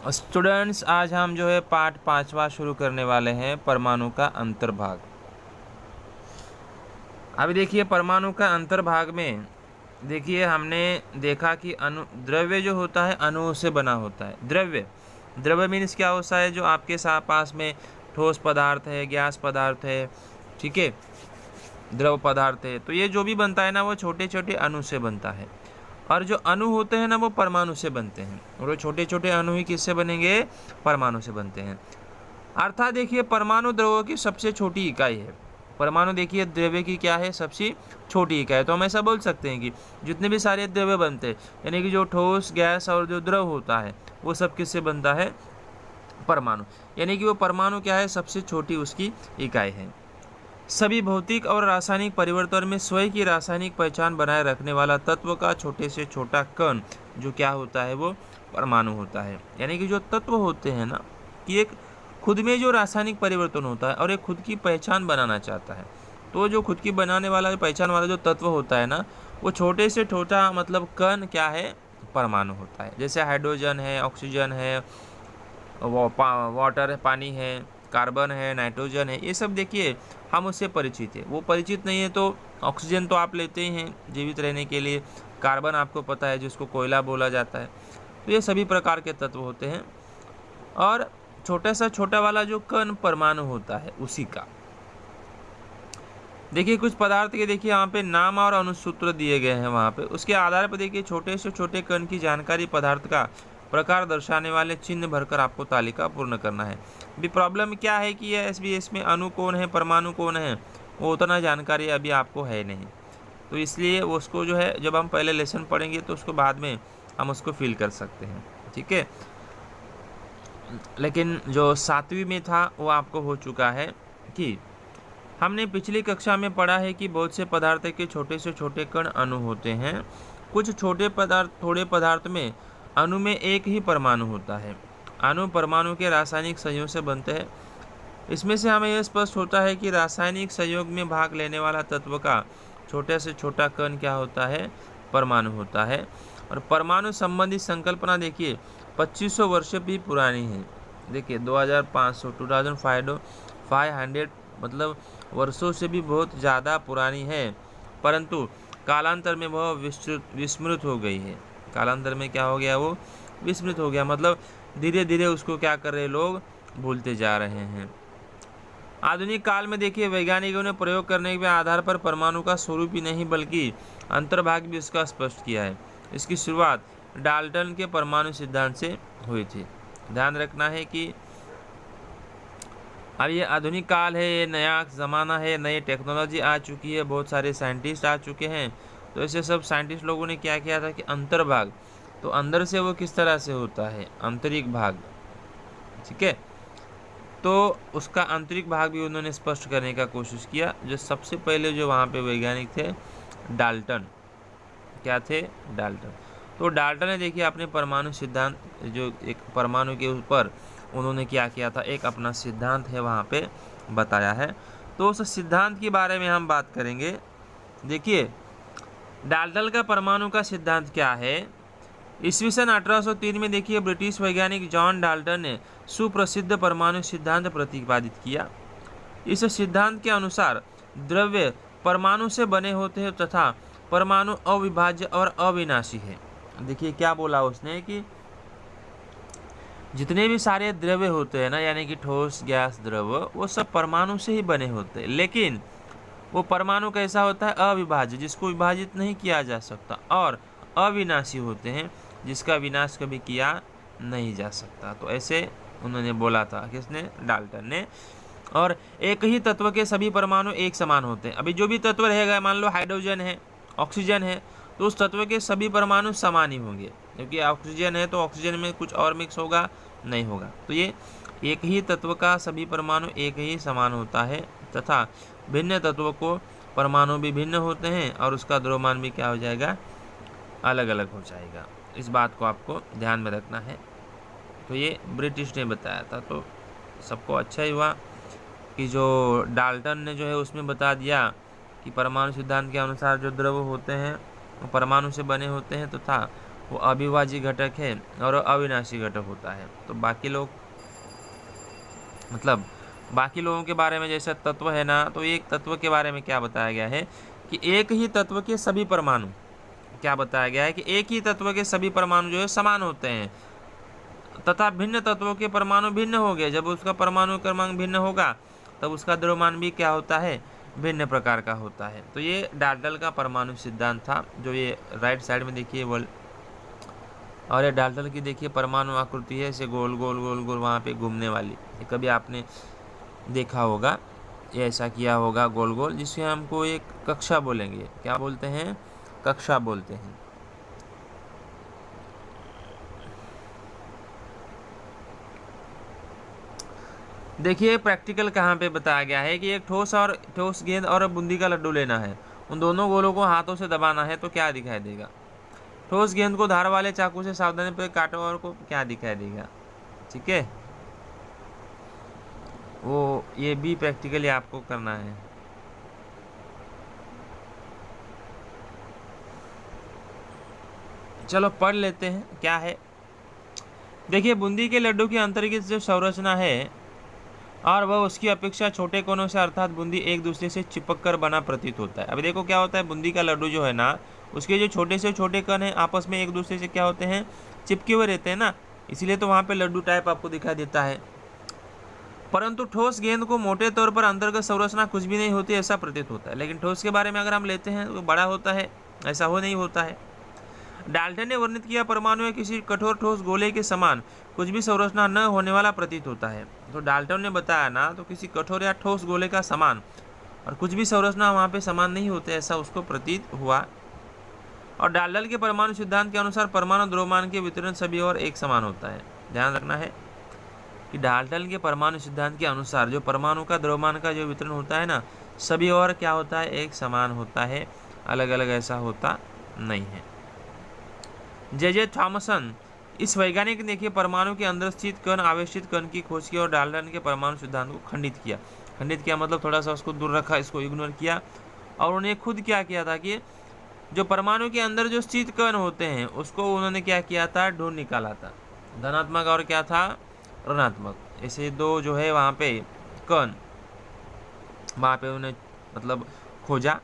Students, आज हम जो है पाठ 5वां शुरू करने वाले हैं, परमाणु का अंतर्भाग। अभी देखिए परमाणु का अंतर्भाग में देखिए हमने देखा कि द्रव्य जो होता है अणुओं से बना होता है। द्रव्य मीन्स क्या होता है, जो आपके साथ पास में ठोस पदार्थ है, गैस पदार्थ है, ठीक है, द्रव पदार्थ है। तो ये जो भी बनता है ना वो छोटे छोटे अणु से बनता है। और जो अणु होते हैं ना वो परमाणु से बनते हैं। और वो छोटे छोटे अणु ही किससे बनेंगे? परमाणु से बनते हैं। अर्थात देखिए परमाणु द्रव्यों की सबसे छोटी इकाई है। परमाणु देखिए द्रव्य की क्या है? सबसे छोटी इकाई। तो हम ऐसा बोल सकते हैं कि जितने भी सारे द्रव्य बनते हैं, यानी कि जो ठोस, गैस और जो द्रव होता है वो सब किससे बनता है? परमाणु। यानी कि वो परमाणु क्या है? सबसे छोटी उसकी इकाई है। सभी भौतिक और रासायनिक परिवर्तन में स्वयं की रासायनिक पहचान बनाए रखने वाला तत्व का छोटे से छोटा कण जो क्या होता है? वो परमाणु होता है। यानी कि जो तत्व होते हैं ना, कि एक खुद में जो रासायनिक परिवर्तन होता है और एक खुद की पहचान बनाना चाहता है, तो जो खुद की बनाने वाला, पहचान वाला जो तत्व होता है ना, वो छोटे से छोटा मतलब कण क्या है? परमाणु होता है। जैसे हाइड्रोजन है, ऑक्सीजन है, वाटर है, पानी है, कार्बन है, नाइट्रोजन है, ये सब देखिए हम उससे परिचित है। वो परिचित नहीं है तो ऑक्सीजन तो आप लेते ही हैं जीवित रहने के लिए, कार्बन आपको पता है जिसको कोयला बोला जाता है। तो ये सभी प्रकार के तत्व होते हैं। और छोटा सा छोटा वाला जो कण परमाणु होता है उसी का। देखिए कुछ पदार्थ के देखिए यहाँ पे नाम और अनुसूत्र दिए गए हैं, वहाँ पे उसके आधार पर देखिए छोटे से छोटे कण की जानकारी, पदार्थ का प्रकार दर्शाने वाले चिन्ह भरकर आपको तालिका पूर्ण करना है। अभी प्रॉब्लम क्या है कि ये SBS में अणु कौन है, परमाणु कौन है, वो उतना जानकारी अभी आपको है नहीं। तो इसलिए वो उसको जो है जब हम पहले लेसन पढ़ेंगे तो उसको बाद में हम उसको फिल कर सकते हैं, ठीक है। लेकिन जो 7वीं में था वो आपको हो चुका है कि हमने पिछली कक्षा में पढ़ा है कि बहुत से पदार्थ के छोटे से छोटे कण अणु होते हैं। कुछ थोड़े पदार्थ में अणु में एक ही परमाणु होता है। अणु परमाणु के रासायनिक संयोग से बनते हैं। इसमें से हमें यह स्पष्ट होता है कि रासायनिक संयोग में भाग लेने वाला तत्व का छोटे से छोटा कण क्या होता है? परमाणु होता है। और परमाणु संबंधी संकल्पना देखिए 2500 वर्ष भी पुरानी है। देखिए 2500 मतलब वर्षों से भी बहुत ज़्यादा पुरानी है, परंतु कालांतर में वह विस्मृत हो गई है। कालांतर में क्या हो गया? वो विस्मृत हो गया, मतलब धीरे धीरे उसको क्या कर रहे लोग? भूलते जा रहे हैं। आधुनिक काल में देखिए वैज्ञानिकों ने प्रयोग करने के आधार पर परमाणु का स्वरूप ही नहीं बल्कि अंतर्भाग भी उसका स्पष्ट किया है। इसकी शुरुआत डाल्टन के परमाणु सिद्धांत से हुई थी। ध्यान रखना है कि अब ये आधुनिक काल है, ये नया ज़माना है, नई टेक्नोलॉजी आ चुकी है, बहुत सारे साइंटिस्ट आ चुके हैं। तो ऐसे सब साइंटिस्ट लोगों ने क्या किया था कि अंतर्भाग, तो अंदर से वो किस तरह से होता है? आंतरिक भाग, ठीक है। तो उसका आंतरिक भाग भी उन्होंने स्पष्ट करने का कोशिश किया। जो सबसे पहले जो वहाँ पे वैज्ञानिक थे डाल्टन, क्या थे? डाल्टन। तो डाल्टन ने देखिए अपने परमाणु सिद्धांत, जो एक परमाणु के ऊपर उन्होंने क्या किया था? एक अपना सिद्धांत है वहाँ पे बताया है। तो उस सिद्धांत के बारे में हम बात करेंगे। देखिए डाल्टन का परमाणु का सिद्धांत क्या है? ईस्वी सन 1803 में देखिए ब्रिटिश वैज्ञानिक जॉन डाल्टन ने सुप्रसिद्ध परमाणु सिद्धांत प्रतिपादित किया। इस सिद्धांत के अनुसार द्रव्य परमाणु से बने होते हैं तथा परमाणु अविभाज्य और अविनाशी है। देखिए क्या बोला उसने कि जितने भी सारे द्रव्य होते हैं ना, यानी कि ठोस, गैस, द्रव, वो सब परमाणु से ही बने होते हैं। लेकिन वो परमाणु कैसा होता है? अविभाज्य, जिसको विभाजित नहीं किया जा सकता, और अविनाशी होते हैं, जिसका विनाश कभी किया नहीं जा सकता। तो ऐसे उन्होंने बोला था, किसने? डाल्टन ने। और एक ही तत्व के सभी परमाणु एक समान होते हैं। अभी जो भी तत्व रहेगा, मान लो हाइड्रोजन है, ऑक्सीजन है, तो उस तत्व के सभी परमाणु समान ही होंगे, क्योंकि ऑक्सीजन है तो ऑक्सीजन में कुछ और मिक्स होगा नहीं होगा। तो ये एक ही तत्व का सभी परमाणु एक ही समान होता है, तथा भिन्न तत्वों को परमाणु भी भिन्न होते हैं और उसका द्रव्यमान भी क्या हो जाएगा? अलग अलग हो जाएगा। इस बात को आपको ध्यान में रखना है। तो ये ब्रिटिश ने बताया था, तो सबको अच्छा ही हुआ कि जो डाल्टन ने जो है उसमें बता दिया कि परमाणु सिद्धांत के अनुसार जो द्रव होते हैं वो परमाणु से बने होते हैं तथा वो अविभाज्य घटक है और अविनाशी घटक होता है। तो बाकी लोग मतलब बाकी लोगों के बारे में जैसे तत्व है ना, तो एक तत्व के बारे में क्या बताया गया है कि एक ही तत्व के सभी परमाणु, क्या बताया गया है कि एक ही तत्व के सभी परमाणु जो है समान होते हैं तथा भिन्न तत्वों के परमाणु भिन्न हो गए। जब उसका परमाणु क्रमांक भिन्न होगा तब उसका द्रव्यमान भी क्या होता है, भिन्न प्रकार का होता है। तो ये डाल्टन का परमाणु सिद्धांत था, जो ये राइट साइड में देखिए वर्ल्ड, और ये डाल्टन की देखिए परमाणु आकृति है, इसे गोल गोल गोल गोल वहाँ पे घूमने वाली, ये कभी आपने देखा होगा, ये ऐसा किया होगा गोल गोल, जिससे हमको एक कक्षा बोलेंगे। क्या बोलते हैं, कक्षा बोलते हैं। देखिए प्रैक्टिकल कहाँ पे बताया गया है कि एक ठोस गेंद और बूंदी का लड्डू लेना है। उन दोनों गोलों को हाथों से दबाना है तो क्या दिखाई देगा। ठोस गेंद को धार वाले चाकू से सावधानी पर काटो और को क्या दिखाई देगा। ठीक है, वो ये भी प्रैक्टिकली आपको करना है। चलो पढ़ लेते हैं क्या है। देखिए बूंदी के लड्डू की अंतर्गत जो संरचना है और वह उसकी अपेक्षा छोटे कोनों से अर्थात बूंदी एक दूसरे से चिपक कर बना प्रतीत होता है। अभी देखो क्या होता है, बूंदी का लड्डू जो है ना, उसके जो छोटे से छोटे कण हैं आपस में एक दूसरे से क्या होते हैं, चिपके हुए रहते हैं ना, इसीलिए तो वहाँ पे लड्डू टाइप आपको दिखाई देता है। परंतु ठोस गेंद को मोटे तौर पर अंतर्गत संरचना कुछ भी नहीं होती ऐसा प्रतीत होता है। लेकिन ठोस के बारे में अगर हम लेते हैं तो बड़ा होता है, ऐसा हो नहीं होता है। डाल्टन ने वर्णित किया परमाणु में किसी कठोर ठोस गोले के समान कुछ भी संरचना न होने वाला प्रतीत होता है। तो डाल्टन ने बताया ना, तो किसी कठोर या ठोस गोले का समान और कुछ भी संरचना वहाँ पे समान नहीं होते ऐसा उसको प्रतीत हुआ। और डाल्टन के परमाणु सिद्धांत के अनुसार परमाणु द्रव्यमान के वितरण सभी और एक समान होता है। ध्यान रखना है कि डाल्टन के परमाणु सिद्धांत के अनुसार जो परमाणु का द्रव्यमान का जो वितरण होता है ना, सभी और क्या होता है, एक समान होता है, अलग अलग ऐसा होता नहीं है। जे थॉमसन इस वैज्ञानिक ने देखिए परमाणु के अंदर स्थित कण आवेशित कण की खोज की और डाल्टन के परमाणु सिद्धांत को खंडित किया मतलब थोड़ा सा उसको दूर रखा, इसको इग्नोर किया। और उन्हें खुद क्या किया था कि जो परमाणु के अंदर जो स्थित कण होते हैं उसको उन्होंने क्या किया था, ढूंढ निकाला था, धनात्मक और क्या था, ऋणात्मक, ऐसे दो जो है वहाँ पे कण, वहाँ पे उन्हें मतलब खोजा।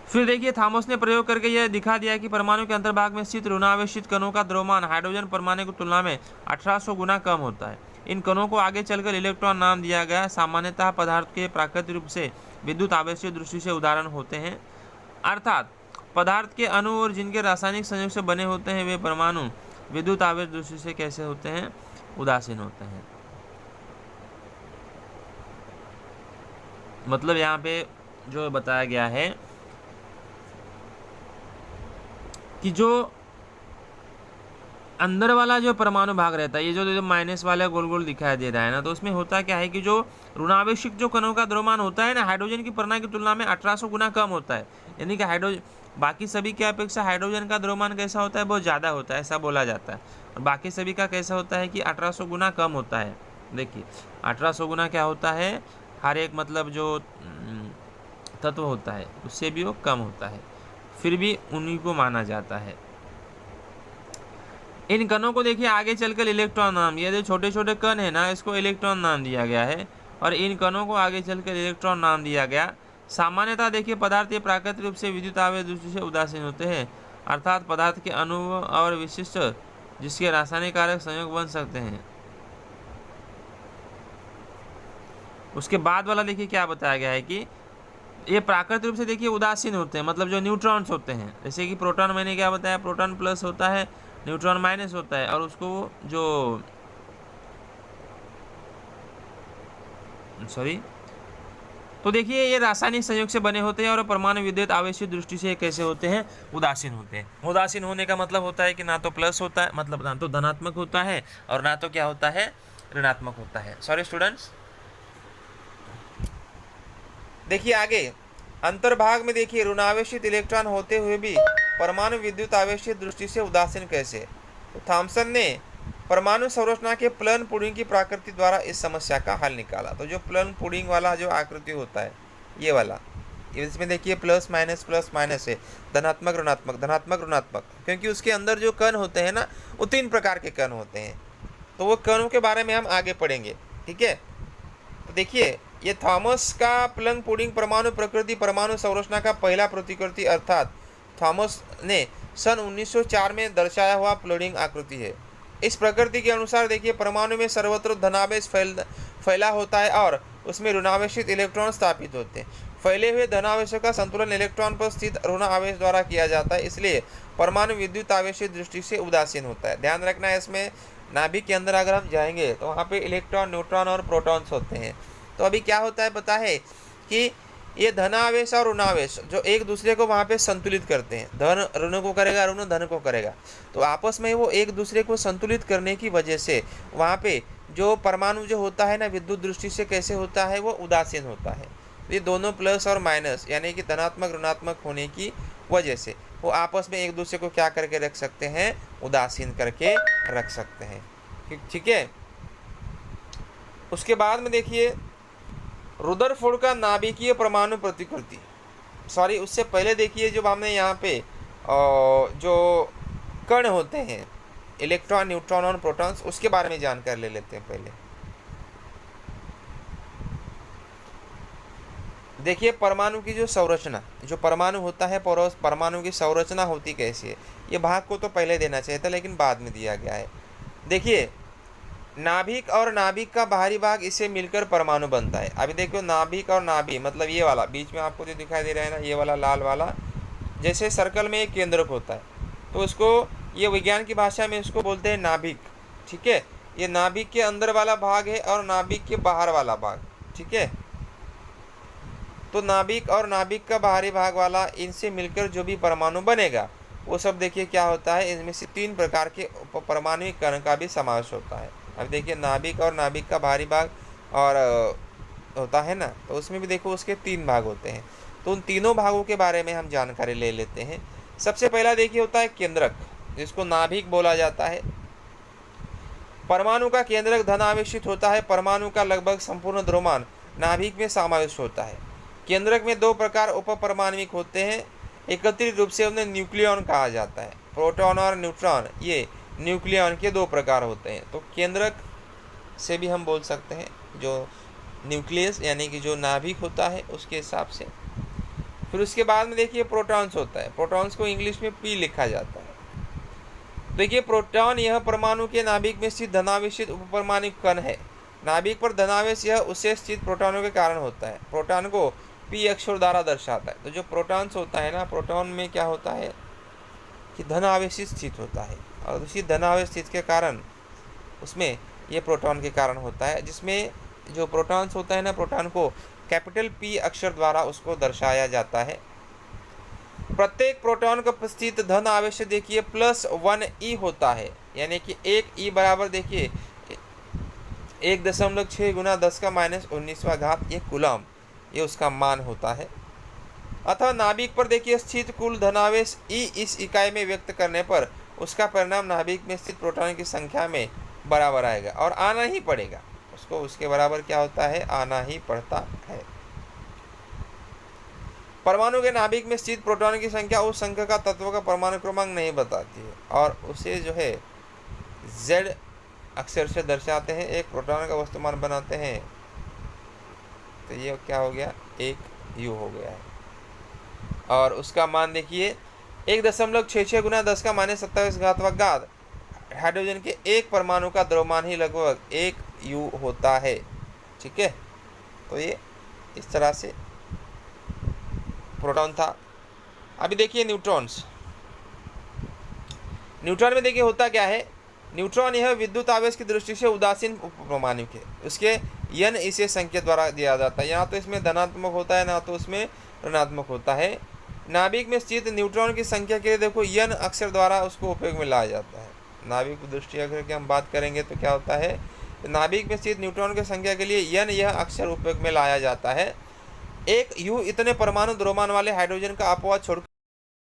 फिर देखिए थॉमस ने प्रयोग करके यह दिखा दिया कि परमाणु के अंतर्भाग में स्थित ऋणावेशित कणों का द्रव्यमान हाइड्रोजन परमाणु की तुलना में 1800 गुना कम होता है। इन कणों को आगे चलकर इलेक्ट्रॉन नाम दिया गया। सामान्यतः पदार्थ के प्राकृतिक रूप से विद्युत आवेश की दृष्टि से उदाहरण होते हैं, अर्थात पदार्थ के अणु और जिनके रासायनिक संयोग से बने होते हैं वे परमाणु विद्युत आवेश दृष्टि से कैसे होते हैं, उदासीन होते हैं। मतलब यहाँ पे जो बताया गया है कि जो अंदर वाला जो परमाणु भाग रहता है, ये जो माइनस वाला गोल गोल दिखाई दे रहा है ना, तो उसमें होता क्या है कि जो ऋणावेशिक जो कणों का द्रव्यमान होता है ना, हाइड्रोजन की परमाणु की तुलना में 1800 गुना कम होता है। यानी कि हाइड्रोजन बाकी सभी की अपेक्षा हाइड्रोजन का द्रव्यमान कैसा होता है, बहुत ज़्यादा होता है ऐसा बोला जाता है। और बाकी सभी का कैसा होता है कि 1800 गुना कम होता है। देखिए 1800 गुना क्या होता है, हर एक मतलब जो तत्व होता है उससे भी वो कम होता है, फिर भी उन्हीं को माना जाता है। इन कणों को देखिए आगे चलकर इलेक्ट्रॉन नाम, ये जो छोटे छोटे कण है ना, इसको इलेक्ट्रॉन नाम दिया गया है और इन कणों को आगे चलकर इलेक्ट्रॉन नाम दिया गया। सामान्यतः देखिए पदार्थ ये प्राकृतिक रूप से विद्युत आवेश दृष्टि से उदासीन होते हैं, अर्थात पदार्थ के अणु और विशिष्ट जिसके रासायनिक कारक संयोग बन सकते हैं। उसके बाद वाला देखिए क्या बताया गया है कि ये प्राकृतिक रूप से देखिए उदासीन होते हैं, मतलब जो न्यूट्रॉन्स होते हैं, जैसे कि प्रोटॉन मैंने क्या बताया, प्रोटॉन प्लस होता है, न्यूट्रॉन माइनस होता है, और उसको जो तो देखिए ये रासायनिक संयोग से बने होते हैं और परमाणु विद्युत आवेशित दृष्टि से कैसे होते हैं, उदासीन होते हैं। उदासीन होने का मतलब होता है कि ना तो प्लस होता है, मतलब ना तो धनात्मक होता है और ना तो क्या होता है, ऋणात्मक होता है। सॉरी स्टूडेंट्स, देखिए आगे अंतर्भाग में देखिए ऋणावेशित इलेक्ट्रॉन होते हुए भी परमाणु विद्युत आवेशित दृष्टि से उदासीन कैसे। तो थॉमसन ने परमाणु संरचना के प्लन पुडिंग की प्रकृति द्वारा इस समस्या का हल निकाला। तो जो प्लन पुडिंग वाला जो आकृति होता है, ये वाला, इसमें देखिए प्लस माइनस है, धनात्मक ऋणात्मक, धनात्मक ऋणात्मक, क्योंकि उसके अंदर जो कण होते हैं ना वो 3 प्रकार के कण होते हैं। तो वो कणों के बारे में हम आगे पढ़ेंगे, ठीक है। तो देखिए ये थॉमस का प्लंग पुडिंग परमाणु प्रकृति परमाणु संरचना का पहला प्रतिकृति अर्थात थॉमस ने सन 1904 में दर्शाया हुआ प्लडिंग आकृति है। इस प्रकृति के अनुसार देखिए परमाणु में सर्वत्र धनावेश फैला होता है और उसमें ऋणावेशित इलेक्ट्रॉन स्थापित होते हैं। फैले हुए धनावेशों का संतुलन इलेक्ट्रॉन पर स्थित ऋण आवेश द्वारा किया जाता है, इसलिए परमाणु विद्युत आवेश दृष्टि से उदासीन होता है। ध्यान रखना है, इसमें नाभिक के अंदर अगर हम जाएंगे तो वहाँ पे इलेक्ट्रॉन, न्यूट्रॉन और प्रोटॉन्स होते हैं। तो अभी क्या होता है पता है कि ये धनावेश और ऋणावेश जो एक दूसरे को वहाँ पे संतुलित करते हैं, धन ऋण को करेगा, ऋण धन को करेगा, तो आपस में वो एक दूसरे को संतुलित करने की वजह से वहाँ पे जो परमाणु जो होता है ना विद्युत दृष्टि से कैसे होता है, वो उदासीन होता है। ये दोनों प्लस और माइनस यानी कि धनात्मक ऋणात्मक होने की वजह से वो आपस में एक दूसरे को क्या करके रख सकते हैं, उदासीन करके रख सकते हैं, ठीक है। उसके बाद में देखिए रुदरफोर्ड का नाभिकीय परमाणु प्रतिकृति, सॉरी उससे पहले देखिए जो हमने यहाँ पे जो कण होते हैं इलेक्ट्रॉन, न्यूट्रॉन और प्रोटॉन्स, उसके बारे में जानकारी ले लेते हैं पहले। देखिए परमाणु की जो संरचना, जो परमाणु होता है परमाणु की संरचना होती कैसी है, ये भाग को तो पहले देना चाहिए था लेकिन बाद में दिया गया है। देखिए नाभिक और नाभिक का बाहरी भाग इसे मिलकर परमाणु बनता है। अभी देखो नाभिक और नाभि मतलब ये वाला बीच में आपको जो दिखाई दे रहा है ना, ये वाला लाल वाला, जैसे सर्कल में एक केंद्रक होता है तो उसको ये विज्ञान की भाषा में इसको बोलते हैं नाभिक, ठीक है। ये नाभिक के अंदर वाला भाग है और नाभिक के बाहर वाला भाग, ठीक है। तो नाभिक और नाभिक का बाहरी भाग वाला, इनसे मिलकर जो भी परमाणु बनेगा वो सब देखिए क्या होता है, इनमें से 3 प्रकार के परमाणु कण का भी समावेश होता है। अब देखिए नाभिक और नाभिक का बाहरी भाग और होता है ना, तो उसमें भी देखो उसके 3 भाग होते हैं। तो उन तीनों भागों के बारे में हम जानकारी ले लेते हैं। सबसे पहला देखिए होता है केंद्रक, जिसको नाभिक बोला जाता है। परमाणु का केंद्रक धन आवेशित होता है। परमाणु का लगभग संपूर्ण द्रव्यमान नाभिक में समावेश होता है। केंद्रक में 2 प्रकार उप परमाणविक होते हैं, एकत्रित रूप से उन्हें न्यूक्लियॉन कहा जाता है। प्रोटॉन और न्यूट्रॉन ये न्यूक्लियॉन के 2 प्रकार होते हैं। तो केंद्रक से भी हम बोल सकते हैं जो न्यूक्लियस यानी कि जो नाभिक होता है उसके हिसाब से। फिर उसके बाद में देखिए प्रोटॉन्स होता है। प्रोटॉन्स को इंग्लिश में पी लिखा जाता है। देखिए प्रोटॉन यह परमाणु के नाभिक में स्थित धनावेशित उपपरमाणु कण है। नाभिक पर धनावेश यह उससे स्थित प्रोटॉनों के कारण होता है। प्रोटॉन को पी अक्षर द्वारा दर्शाता है। तो जो प्रोटॉन्स होता है ना, प्रोटॉन में क्या होता है कि धनावेश स्थित होता है और उसी धनावेश स्थित के कारण उसमें ये प्रोटॉन के कारण होता है, जिसमें जो प्रोटॉन्स होता है ना, प्रोटॉन को कैपिटल पी अक्षर द्वारा उसको दर्शाया जाता है। प्रत्येक प्रोटॉन का उपस्थित धन आवेश देखिए +1 ई होता है, यानी कि 1 ई बराबर देखिए 1.6 गुना 10⁻19 ये कूलम, ये उसका मान होता है। अतः नाभिक पर देखिए स्थित कुल धनावेश ई इस इकाई में व्यक्त करने पर उसका परिणाम नाभिक में स्थित प्रोटॉन की संख्या में बराबर आएगा और आना ही पड़ेगा उसको, उसके बराबर क्या होता है, आना ही पड़ता है। परमाणु के नाभिक में स्थित प्रोटॉन की संख्या उस संख्या का तत्व का परमाणु क्रमांक नहीं बताती है और उसे जो है Z अक्षर से दर्शाते हैं। एक प्रोटॉन का वस्तुमान बनाते हैं तो ये क्या हो गया, 1 U हो गया है। और उसका मान देखिए 1.66 गुना 10⁻27 हाइड्रोजन के एक परमाणु का द्रव्यमान ही लगभग 1 U होता है, ठीक है। तो ये इस तरह से प्रोटॉन था। अभी देखिए न्यूट्रॉन्स। न्यूट्रॉन में देखिए होता क्या है, न्यूट्रॉन यह विद्युत आवेश की दृष्टि से उदासीन परमाणु है। उसके यन इसे संकेत द्वारा दिया जाता है, यहाँ तो इसमें धनात्मक होता है ना तो उसमें ऋणात्मक होता है। नाभिक में स्थित न्यूट्रॉन की संख्या के लिए देखो यन अक्षर द्वारा उसको उपयोग में लाया जाता है। नाभिक की दृष्टि अगर की हम बात करेंगे तो क्या होता है, नाभिक में स्थित न्यूट्रॉन की संख्या के लिए यन यह अक्षर उपयोग में लाया जाता है। 1 U इतने परमाणु द्रव्यमान वाले हाइड्रोजन का अपवाद छोड़कर